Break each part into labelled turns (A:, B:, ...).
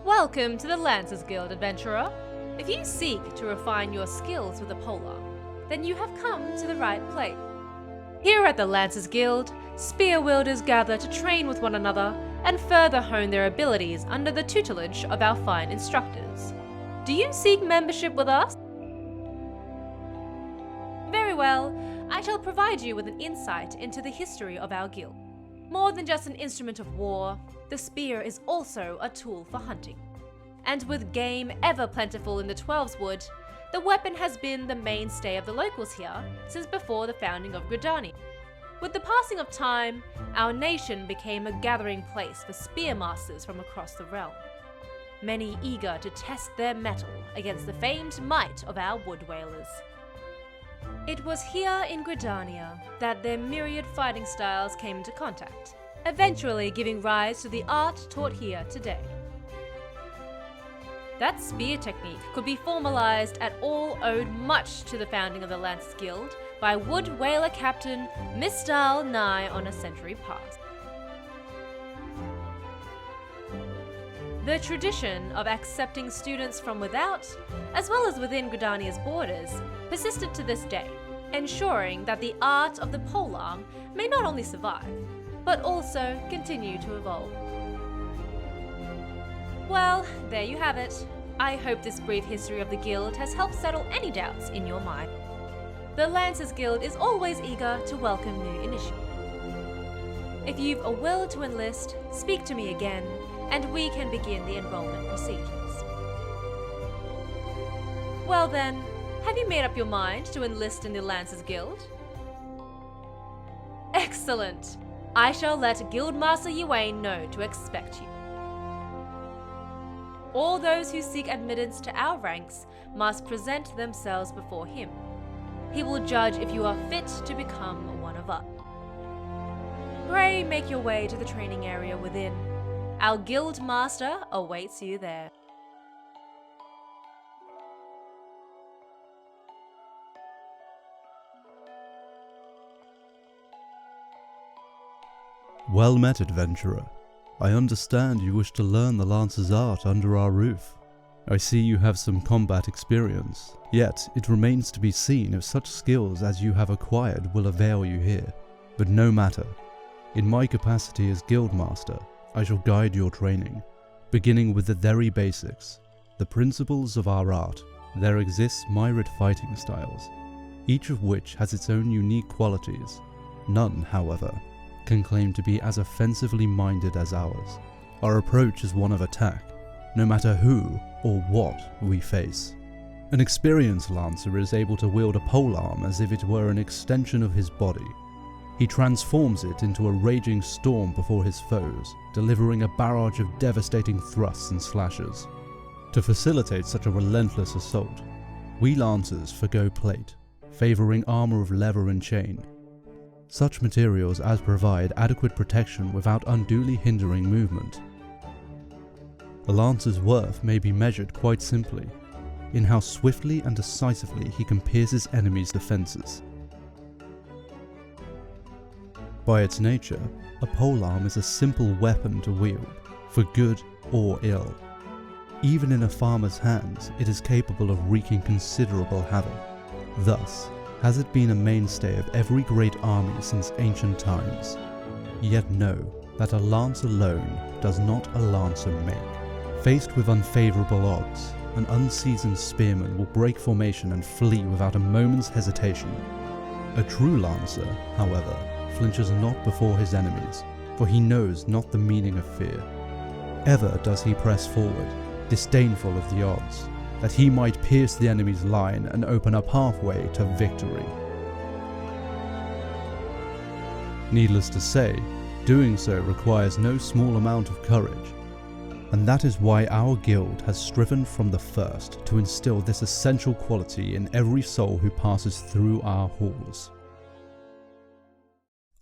A: Welcome to the Lancers Guild, adventurer. If you seek to refine your skills with a polearm, then you have come to the right place. Here at the Lancers Guild, spear wielders gather to train with one another and further hone their abilities under the tutelage of our fine instructors. Do you seek membership with us? Very well, I shall provide you with an insight into the history of our guild. More than just an instrument of war, the spear is also a tool for hunting. And with game ever plentiful in the Twelveswood, the weapon has been the mainstay of the locals here since before the founding of Gridania. With the passing of time, our nation became a gathering place for spearmasters from across the realm, many eager to test their mettle against the famed might of our wood whalers. It was here in Gridania that their myriad fighting styles came into contact, eventually giving rise to the art taught here today. That spear technique could be formalized at all owed much to the founding of the Lancers Guild by wood whaler captain Mistal nigh on a century past. The tradition of accepting students from without, as well as within Gridania's borders, persisted to this day, ensuring that the art of the polearm may not only survive, but also continue to evolve. Well, there you have it. I hope this brief history of the guild has helped settle any doubts in your mind. The Lancers Guild is always eager to welcome new initiates. If you've a will to enlist, speak to me again, and we can begin the enrollment procedures. Well then, have you made up your mind to enlist in the Lancers Guild? Excellent! I shall let Guildmaster Yuane know to expect you. All those who seek admittance to our ranks must present themselves before him. He will judge if you are fit to become one of us. Pray make your way to the training area within. Our guild master awaits you there.
B: Well met, adventurer. I understand you wish to learn the Lancer's art under our roof. I see you have some combat experience, yet it remains to be seen if such skills as you have acquired will avail you here. But no matter. In my capacity as Guildmaster, I shall guide your training, beginning with the very basics, the principles of our art. There exists myriad fighting styles, each of which has its own unique qualities. None, however, can claim to be as offensively minded as ours. Our approach is one of attack, no matter who or what we face. An experienced lancer is able to wield a polearm as if it were an extension of his body. He transforms it into a raging storm before his foes, delivering a barrage of devastating thrusts and slashes. To facilitate such a relentless assault, we lancers forgo plate, favouring armour of leather and chain. Such materials as provide adequate protection without unduly hindering movement. A lancer's worth may be measured quite simply, in how swiftly and decisively he can pierce his enemy's defences. By its nature, a polearm is a simple weapon to wield, for good or ill. Even in a farmer's hands, it is capable of wreaking considerable havoc. Thus, has it been a mainstay of every great army since ancient times. Yet know that a lance alone does not a lancer make. Faced with unfavourable odds, an unseasoned spearman will break formation and flee without a moment's hesitation. A true lancer, however, flinches not before his enemies, for he knows not the meaning of fear. Ever does he press forward, disdainful of the odds, that he might pierce the enemy's line and open a pathway to victory. Needless to say, doing so requires no small amount of courage, and that is why our guild has striven from the first to instill this essential quality in every soul who passes through our halls.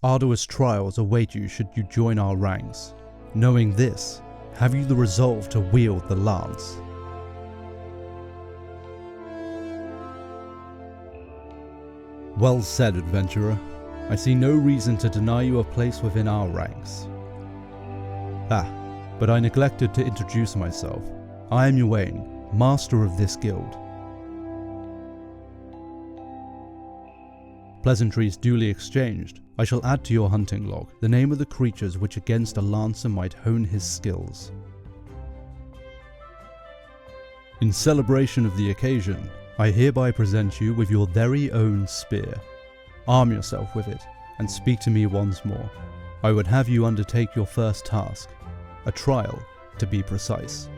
B: Arduous trials await you should you join our ranks. Knowing this, have you the resolve to wield the lance? Well said, adventurer. I see no reason to deny you a place within our ranks. But I neglected to introduce myself. I am Yuane, master of this guild. Pleasantries duly exchanged, I shall add to your hunting log the name of the creatures which against a lancer might hone his skills. In celebration of the occasion, I hereby present you with your very own spear. Arm yourself with it, and speak to me once more. I would have you undertake your first task, a trial, to be precise.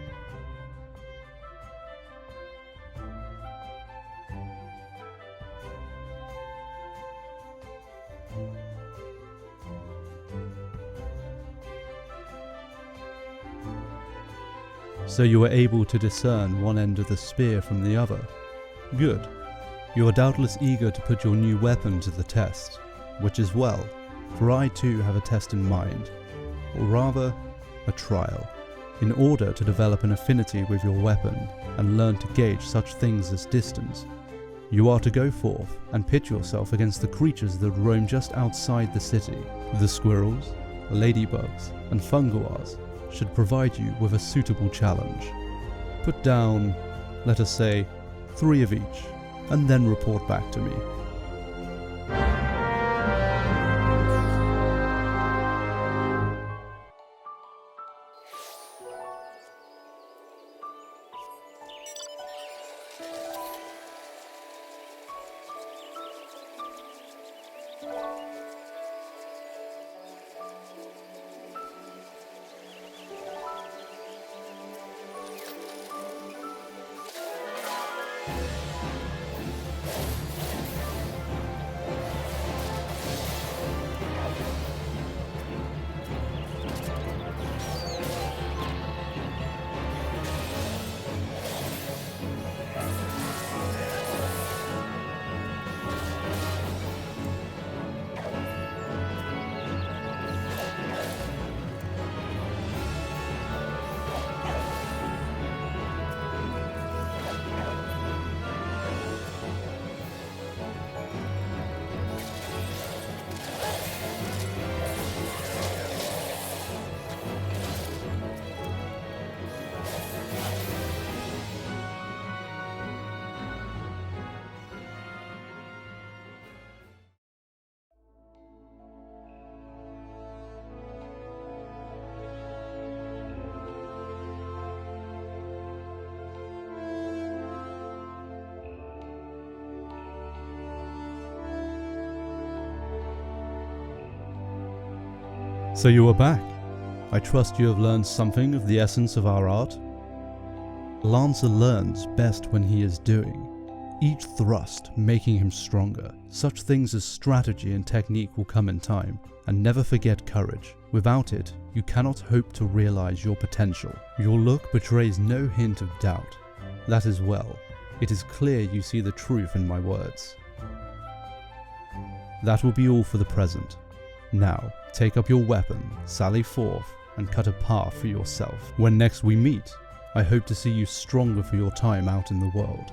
B: So you were able to discern one end of the spear from the other. Good. You are doubtless eager to put your new weapon to the test, which is well, for I too have a test in mind, or rather, a trial, in order to develop an affinity with your weapon and learn to gauge such things as distance. You are to go forth and pit yourself against the creatures that roam just outside the city. The squirrels, ladybugs, and funguars should provide you with a suitable challenge. Put down, let us say, 3 of each, and then report back to me. So you are back. I trust you have learned something of the essence of our art. Lancer learns best when he is doing, each thrust making him stronger. Such things as strategy and technique will come in time, and never forget courage. Without it, you cannot hope to realize your potential. Your look betrays no hint of doubt. That is well. It is clear you see the truth in my words. That will be all for the present. Now, take up your weapon, sally forth, and cut a path for yourself. When next we meet, I hope to see you stronger for your time out in the world.